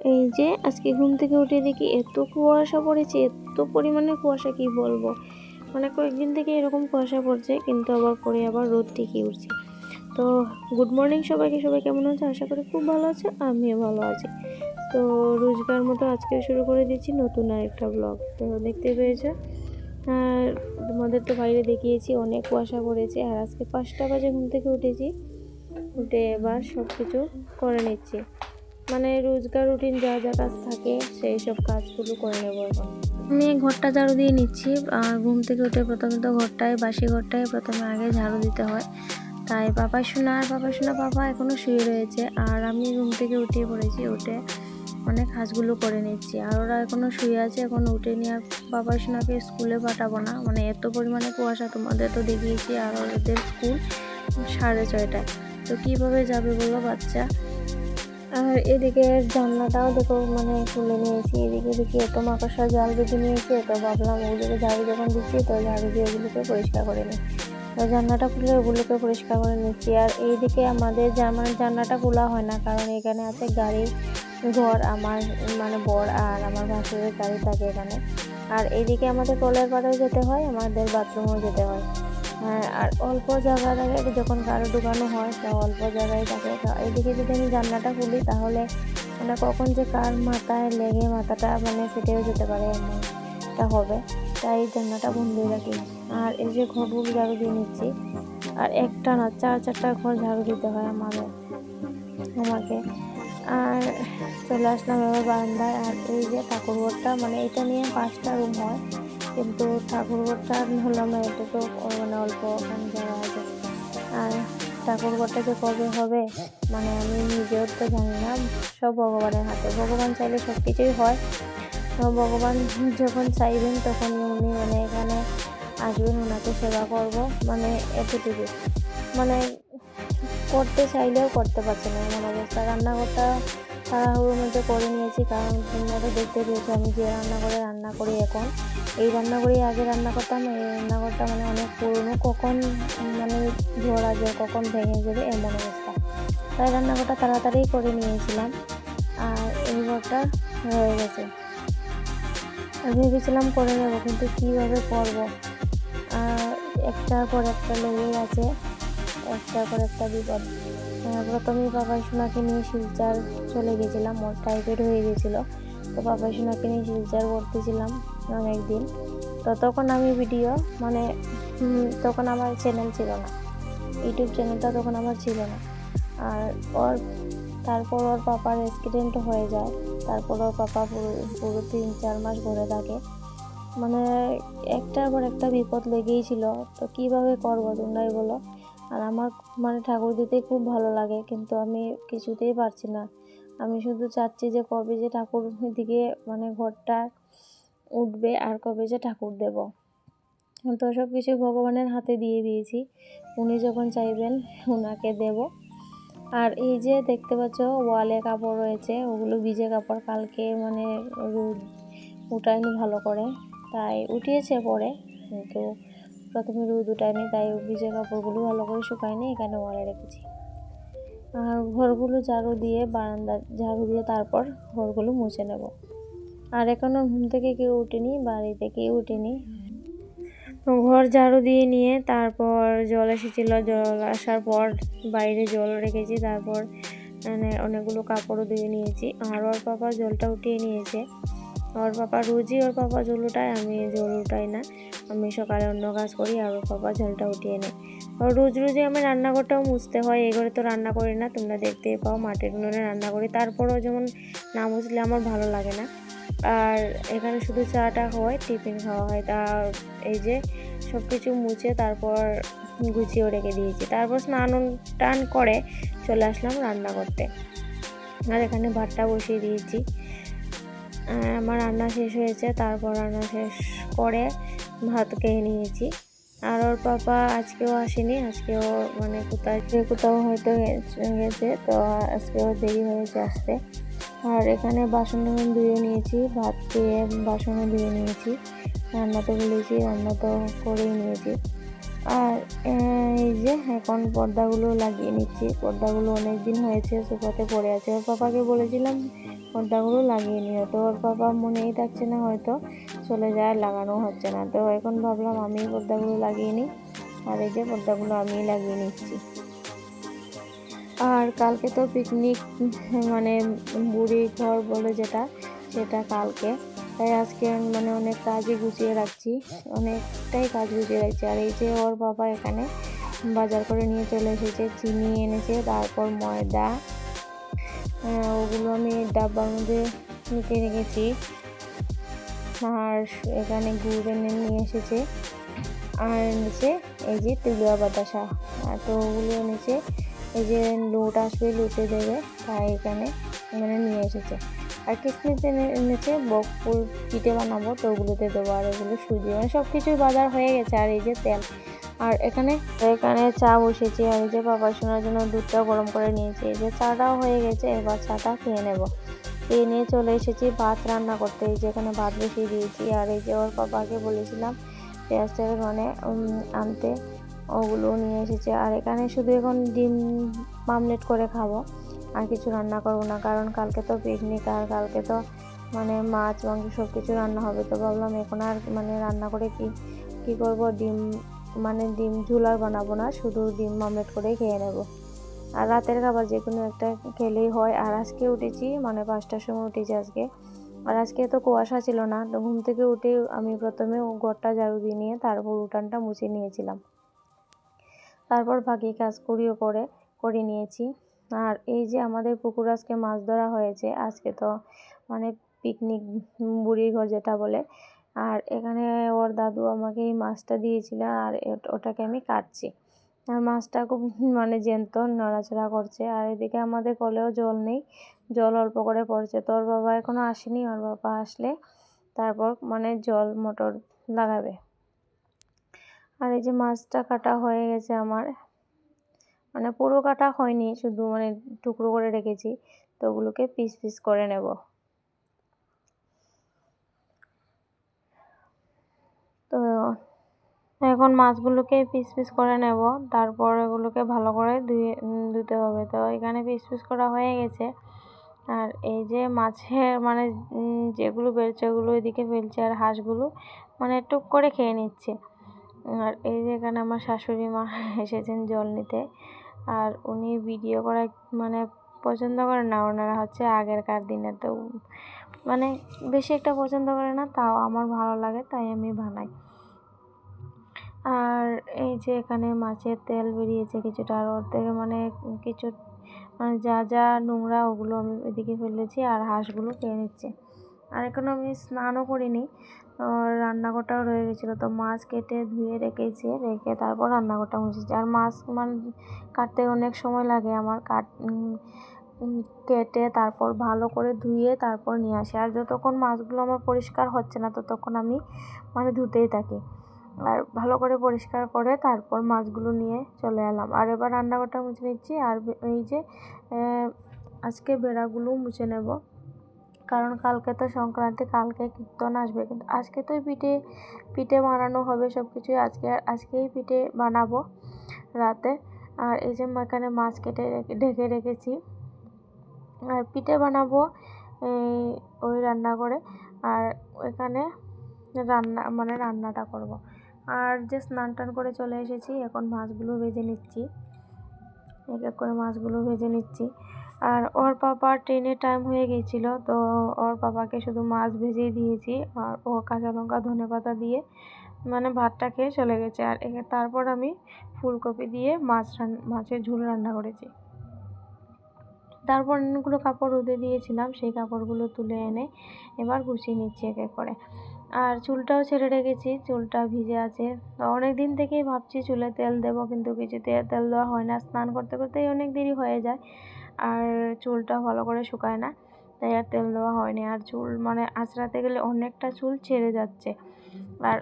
এই যে আজকে ঘুম থেকে উঠে দেখি এত কুয়াশা পড়েছে, এত পরিমাণে কুয়াশা কি বলবো। মানে কয়েকদিন থেকে এরকম কুয়াশা পড়ছে, কিন্তু আবার পরে আবার রোদ ঠিকই উঠছে। তো গুড মর্নিং সবাইকে, সবাই কেমন আছে? আশা করি খুব ভালো আছে, আমিও ভালো আছি। তো রোজকার মতো আজকে শুরু করে দিচ্ছি নতুন আরেকটা ব্লগ। তো দেখতে পেয়েছো, আর তোমাদের তো বাইরে দেখিয়েছি অনেক কুয়াশা পড়েছে। আর আজকে 5টা বাজে ঘুম থেকে উঠেছি, উঠে এবার সব কিছু করে নিচ্ছি। মানে রোজকার রুটিন যা যা কাজ থাকে সেই সব কাজগুলো করে নেবো এখন। আমি ঘরটা ঝাড়ু দিয়ে নিচ্ছি। আর ঘুম থেকে উঠে প্রথমে তো বাসি ঘরটায় প্রথমে আগে ঝাড়ু দিতে হয়। তাই পাপা শোনা পাপা এখনও শুয়ে রয়েছে, আর আমি ঘুম থেকে উঠে পড়েছি। উঠে অনেক কাজগুলো করে নিচ্ছি। আর ওরা এখনও শুয়ে আছে, এখন উঠেনি। আর পাপা শোনাকে স্কুলে পাঠাবো না, মানে এত পরিমাণে কুয়াশা, তোমাদের তো দেখিয়েছি। আর ওদের স্কুল 6:30টায়, তো কীভাবে যাবে বলো বাচ্চা। আর এদিকে জানলাটাও দেখো মানে খুলে নিয়েছি। এদিকে দেখি এত মাকড়সার জাল বেঁধে নিয়েছে, তো ভাবলাম ওগুলোকে ঝাড়ু যখন দিচ্ছি তো ঝাড়ু দিয়ে ওগুলোকে পরিষ্কার করে নিই। তো জানলাটা খুলে ওগুলোকে পরিষ্কার করে নিচ্ছি। আর এইদিকে আমাদের জানলাটা খোলা হয় না, কারণ এখানে আছে গাড়ি ঘর, আমার মানে বর আর আমার ভাসুরের গাড়ি থাকে এখানে। আর এইদিকে আমাদের কলের পাড়েও যেতে হয়, আমাদের বাথরুমেও যেতে হয়। হ্যাঁ, আর অল্প জায়গা থাকে যখন কারো ঢুকানো হয়, তো অল্প জায়গায় থাকে। এইদিকে যদি আমি জানলাটা খুলি তাহলে মানে কখন যে কার মাথায় লেগে মাথাটা মানে ফেটেও যেতে পারে, এমনটা হবে। তাই জানলাটা বন্ধই রাখি। আর এই যে ঘরগুলো ঝাড়ু দিয়ে নিচ্ছি। আর একটা না 4-4টা ঘর ঝাড়ু দিতে হয় আমাকে। আর চলে আসলাম এবার বারান্দায়। আর এই যে ঠাকুরঘরটা, মানে এটা নিয়ে 5টা রুম হয়, কিন্তু ঠাকুরঘরটা হলাম না, এটা তো মানে অল্প ওখানে জায়গা আছে। আর ঠাকুরঘরটা যে কবে হবে মানে আমি নিজেও তো জানি না, সব ভগবানের হাতে। ভগবান চাইলে সব কিছুই হয়। ভগবান যখন চাইবেন তখনই উনি মানে এখানে আসবেন, ওনাকে সেবা করব, মানে এতটুকু। মানে করতে চাইলেও করতে পারছি না এমন অবস্থা। রান্নাঘরটা তাড়াহুড়োর মধ্যে করে নিয়েছি, কারণ তোমরা তো দেখতে পেয়েছো আমি যে রান্নাঘরে রান্না করি এখন। এই রান্নাঘরেই আগে রান্না করতাম। এই রান্নাঘরটা মানে অনেক পুরনো, কখন মানে ঝড় আসবে, কখন ভেঙে যাবে এমন অবস্থা। তাই রান্নাঘরটা তাড়াতাড়ি করে নিয়েছিলাম। আর এই ঘরটা হয়ে গেছে। আর ভেবেছিলাম করে নেবো, কিন্তু কীভাবে করবো। আর একটার পর একটা লেগেই আছে, একটার পর একটা বিপদ। প্রথমেই পাপাই সোনাকে নিয়ে শিলচর চলে গেছিলাম, ওর টাইফয়েড হয়ে গেছিলো। তো পাপাই সোনাকে নিয়ে শিলচর ভর্তিছিলাম অনেকদিন। তো তখন আমি ভিডিও মানে তখন আমার চ্যানেল ছিল না, ইউটিউব চ্যানেলটা তখন আমার ছিল না। আর তারপর ওর পাপার অ্যাক্সিডেন্ট হয়ে যায়। তারপর ওর পাপা পুরো 3-4 মাস ঘরে থাকে। মানে একটার পর একটা বিপদ লেগেই ছিল। তো কীভাবে করবো তোমরাই বলো। আর আমার মানে ঠাকুর দিতে খুব ভালো লাগে, কিন্তু আমি কিছুতেই পারছি না। আমি শুধু চাচ্ছি যে কবে যে ঠাকুর দিকে মানে ঘরটা উঠবে, আর কবে যে ঠাকুর দেব। তো সব কিছু ভগবানের হাতে দিয়ে দিয়েছি, উনি যখন চাইবেন ওনাকে দেব। আর এই যে দেখতে পাচ্ছ ওয়ালে কাপড় রয়েছে, ওগুলো ভিজে কাপড়, কালকে মানে রোদ উঠায়নি ভালো করে, তাই উঠিয়েছে পরে, কিন্তু প্রথমে রোদ উঠায়নি, তাই ভিজে কাপড়গুলো ভালো করে শুকায়নি, এখানে ওয়ালে রেখেছি। আর ঘরগুলো ঝাড়ু দিয়ে বারান্দা ঝাড়ু দিয়ে তারপর ঘরগুলো মুছে নেব। আর এখনও ঘুম থেকে কেউ উঠেনি, বাড়িতে কেউ উঠেনি। ঘর ঝাড়ু দিয়ে নিয়ে তারপর জল এসেছিলো, জল আসার পর বাইরে জল রেখেছি। তারপর মানে অনেকগুলো কাপড়ও ধুয়ে নিয়েছি। আর ওর পাপা জলটা উঠিয়ে নিয়েছে। ওর পাপা রোজই ওর পাপা জল উঠায়, আমি জল উঠাই না। আমি সকালে অন্য কাজ করি আর ওর পাপা জলটা উঠিয়ে নেয়। রোজই আমি রান্নাঘরটাও মুছতে হয়। এই ঘরে তো রান্না করি না, তোমরা দেখতেই পাও মাটির উনুনে রান্না করি। তারপরেও যেমন না মুছলে আমার ভালো লাগে না। আর এখানে শুধু চাটা হয়, টিফিন খাওয়া হয়। তা এই যে সব কিছু মুছে তারপর গুছিয়েও রেখে দিয়েছি। তারপর স্নান টান করে চলে আসলাম রান্না করতে। আর এখানে ভাতটা বসিয়ে দিয়েছি। আমার রান্না শেষ হয়েছে, তারপর রান্না শেষ করে ভাত খেয়ে নিয়েছি। আর ওর পাপা আজকেও আসেনি, আজকেও মানে কোথাও হয়তো গেছে, তো আজকেও দেরি হয়েছে আসতে। আর এখানে বাসন ধুয়ে নিয়েছি, ভাত খেয়ে বাসনও ধুয়ে নিয়েছি, রান্না তো বলেছি, রান্না তো করেই নিয়েছি। আর এই যে এখন পর্দাগুলো লাগিয়ে নিচ্ছি। পর্দাগুলো অনেক দিন হয়েছে সোফাতে পড়ে আছে। ওর পাপাকে বলেছিলাম পর্দাগুলো লাগিয়ে নিও। তো ওর বাবা মনেই থাকছে না, হয়তো চলে যায়, লাগানো হচ্ছে না। তো এখন ভাবলাম আমি পর্দাগুলো লাগিয়ে নিই, আর এই যে পর্দাগুলো আমি লাগিয়ে নিচ্ছি। আর কালকে তো পিকনিক, মানে বুড়ি ঘর বলে যেটা, সেটা কালকে। তাই আজকে মানে অনেক কাজই গুছিয়ে রাখছি, অনেকটাই কাজ গুছিয়ে রাখছি। আর এই যে ওর বাবা এখানে বাজার করে নিয়ে চলে এসেছে, চিনি এনেছে, তারপর ময়দা, ওগুলো আমি ডাব্বার মধ্যে নিতে রেখেছি। আর এখানে গুড় এনে নিয়ে এসেছে, আর এনেছে এই যে তেলুয়া বাতাসা। তো ওগুলো এনেছে, এই যে লুট আসবে, লুটে দেবে, তাই এখানে মানে নিয়ে এসেছে। আর কিসমিস এনেছে, বকফুল পিঠে বানাবো, তো ওগুলোতে দেবো। আর এগুলো সুজি, মানে সব কিছুই বাজার হয়ে গেছে। আর এই যে তেল, আর এখানে চা বসেছি। আর এই যে বাবা শোনার জন্য দুধটাও গরম করে নিয়েছি। এই যে চাটাও হয়ে গেছে, এবার চাটা খেয়ে নেব। খেয়ে নিয়ে চলে এসেছি ভাত রান্না করতে। এই যে এখানে ভাত বসিয়ে দিয়েছি। আর এই যে ওর বাবাকে বলেছিলাম পেঁয়াজ তেল মানে আনতে, ওগুলো নিয়ে এসেছে। আর এখানে শুধু এখন ডিম আমলেট করে খাবো, আর কিছু রান্না করবো না, কারণ কালকে তো পিকনিক, আর কালকে তো মানে মাছ মাংস সব কিছু রান্না হবে। তো ভাবলাম এখন আর মানে রান্না করে কি করব, ডিম ঝোল আর বানাবো না, শুধু ডিম আমলেট করেই খেয়ে নেব। আর রাতের খাবার যে কোনো একটা খেলেই হয়। আর আজকে উঠেছি মানে 5টার সময় উঠেছি আজকে। আর আজকে তো কুয়াশা ছিল না, তো ঘুম থেকে উঠে আমি প্রথমে ঘরটা ঝাড়ু দিয়ে নিয়ে তারপর উঠানটা মুছে নিয়েছিলাম। তারপর বাকি কাজ করে নিয়েছি। আর এই যে আমাদের পুকুর আজকে মাছ ধরা হয়েছে, আজকে তো মানে পিকনিক, বুড়ির ঘর যেটা বলে। আর এখানে ওর দাদু আমাকে এই মাছটা দিয়েছিল, আর ওটাকে আমি কাটছি। আর মাছটা খুব মানে জ্যান্ত, নড়াচড়া করছে। আর এদিকে আমাদের কলেও জল নেই, জল অল্প করে পড়ছে। তো ওর বাবা এখনও আসেনি, ওর বাবা আসলে তারপর মানে জল মোটর লাগাবে। আর এই যে মাছটা কাটা হয়ে গেছে আমার, মানে পুরো কাটা হয়নি, শুধু মানে টুকরো করে রেখেছি। তো ওগুলোকে পিস পিস করে নেব। তো এখন মাছগুলোকে পিস পিস করে নেব, তারপর এগুলোকে ভালো করে ধুতে হবে। তো এখানে পিস পিস করা হয়ে গেছে। আর এই যে মাছের মানে যেগুলো বেরোচ্ছে ওগুলো এদিকে ফেলছে, আর হাঁসগুলো মানে টুক করে খেয়ে নিচ্ছে। আর এই যে এখানে আমার শাশুড়ি মা এসেছেন জল নিতে। আর উনি ভিডিও করা মানে পছন্দ করেন না, ওনারা হচ্ছে আগেরকার দিনের, তো মানে বেশি একটা পছন্দ করে না, তাও আমার ভালো লাগে, তাই আমি বানাই। আর এই যে এখানে মাছের তেল বেরিয়েছে কিছুটা, আর ওর থেকে মানে কিছু মানে যা নোংরা ওগুলো আমি এদিকে ফেলেছি, আর হাঁসগুলো খেয়ে নিচ্ছে। আর এখনও আমি স্নানও করিনি, রান্নাঘরটাও রয়ে গেছিলো। তো মাছ কেটে ধুয়ে রেখে তারপর রান্নাঘরটা মুছেছি। আর মাছ মানে কাটতে অনেক সময় লাগে আমার, কেটে তারপর ভালো করে ধুয়ে তারপর নিয়ে আসি। আর যতক্ষণ মাছগুলো আমার পরিষ্কার হচ্ছে না, ততক্ষণ আমি মানে ধুতেই থাকি। আর ভালো করে পরিষ্কার করে তারপর মাছগুলো নিয়ে চলে এলাম। আর এবার রান্নাঘরটা মুছে নিচ্ছি। আর এই যে আজকে বেড়াগুলো মুছে নেব, কারণ কালকে তো সংক্রান্তি, কালকে কীর্তন আসবে, কিন্তু আজকে তো পিঠে বানানো হবে সব কিছুই। আজকেই পিঠে বানাবো রাতে। আর এই যে এখানে মাছ কেটে ঢেকে রেখেছি, আর পিঠে বানাবো ওই রান্না করে। আর ওইখানে রান্নাটা করব। আর যে স্নান টান করে চলে এসেছি, এখন মাছগুলো ভেজে নিচ্ছি, এক এক করে মাছগুলো ভেজে নিচ্ছি। আর ওর পাপার ট্রেনের টাইম হয়ে গিয়েছিল, তো ওর পাপাকে শুধু মাছ ভেজেই দিয়েছি, আর ও কাঁচা লঙ্কা ধনেপাতা দিয়ে মানে ভাতটা খেয়ে চলে গেছে। আর তারপর আমি ফুলকপি দিয়ে মাছের ঝোল রান্না করেছি। তারপর অনেকগুলো কাপড় রোদে দিয়েছিলাম, সেই কাপড়গুলো তুলে এনে এবার গুছিয়ে নিচ্ছি এক এক করে। আর চুলটাও ছেড়ে রেখেছি, চুলটা ভিজে আছে। তো অনেক দিন থেকেই ভাবছি চুলে তেল দেবো, কিন্তু কিছুতে তেল দেওয়া হয় না, স্নান করতে করতেই অনেক দেরি হয়ে যায়, আর চুলটা ভালো করে শুকায় না, তাই আর তেল দেওয়া হয়নি। আর চুল মানে আঁচড়াতে গেলে অনেকটা চুল ছেড়ে যাচ্ছে। আর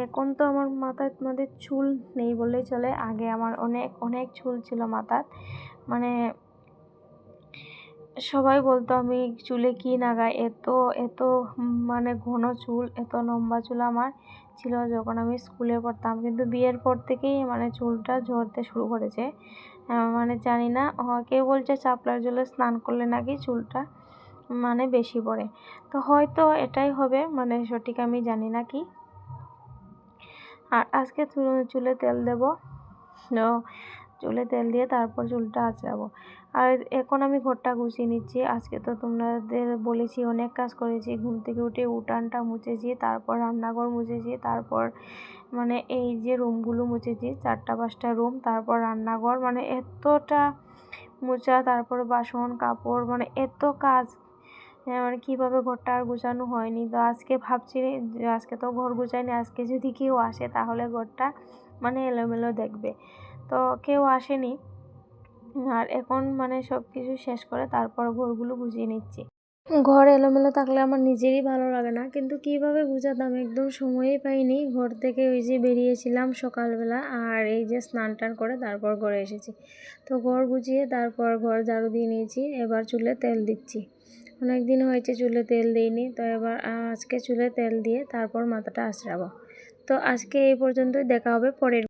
এখন তো আমার মাথার মধ্যে চুল নেই বললেই চলে। আগে আমার অনেক অনেক চুল ছিল মাথার, মানে সবাই বলতো আমি চুলে কি লাগাই, এত এত মানে ঘন চুল, এত লম্বা চুল আমার ছিল যখন আমি স্কুলে পড়তাম। কিন্তু বিয়ের পর থেকেই মানে চুলটা ঝরতে শুরু করেছে, মানে জানি না, কেউ বলছে চাপলার জলে স্নান করলে নাকি চুলটা মানে বেশি পড়ে। তো হয়তো এটাই হবে, মানে সঠিক আমি জানি না কি। আর আজকে চুলে তেল দেব, চুলে তেল দিয়ে তারপর চুলটা আঁচড়াবো। আর এখন আমি ঘরটা গুছিয়ে নিচ্ছি। আজকে তো তোমাদের বলেছি অনেক কাজ করেছি, ঘুম থেকে উঠে উঠানটা মুছেছি, তারপর রান্নাঘর মুছেছি, তারপর মানে এই যে রুমগুলো মুছেছি 4-5টা রুম, তারপর রান্নাঘর, মানে এতটা মোছা, তারপর বাসন কাপড়, মানে এত কাজ, মানে কীভাবে ঘরটা আর গুছানো হয়নি। তো আজকে ভাবছি যে আজকে তো ঘর গুছাইনি, আজকে যদি কেউ আসে তাহলে ঘরটা মানে এলোমেলো দেখবে। তো কেউ আসেনি, আর এখন মানে সব কিছু শেষ করে তারপর ঘরগুলো গুছিয়ে নিচ্ছি। ঘর এলোমেলো থাকলে আমার নিজেরই ভালো লাগে না, কিন্তু কিভাবে গুছাতাম, একদম সময়ই পাইনি। ঘর থেকে ওই যে বেরিয়েছিলাম সকালবেলা, আর এই যে স্নান টান করে তারপর ঘরে এসেছি। তো ঘর গুছিয়ে তারপর ঘর ঝাড়ু দিয়ে নিয়েছি, এবার চুলে তেল দিচ্ছি। অনেক দিন হয়েছে চুলে তেল দিইনি, তো এবার আজকে চুলে তেল দিয়ে তারপর মাথাটা আঁচড়াবো। তো আজকে এই পর্যন্তই, দেখা হবে পরের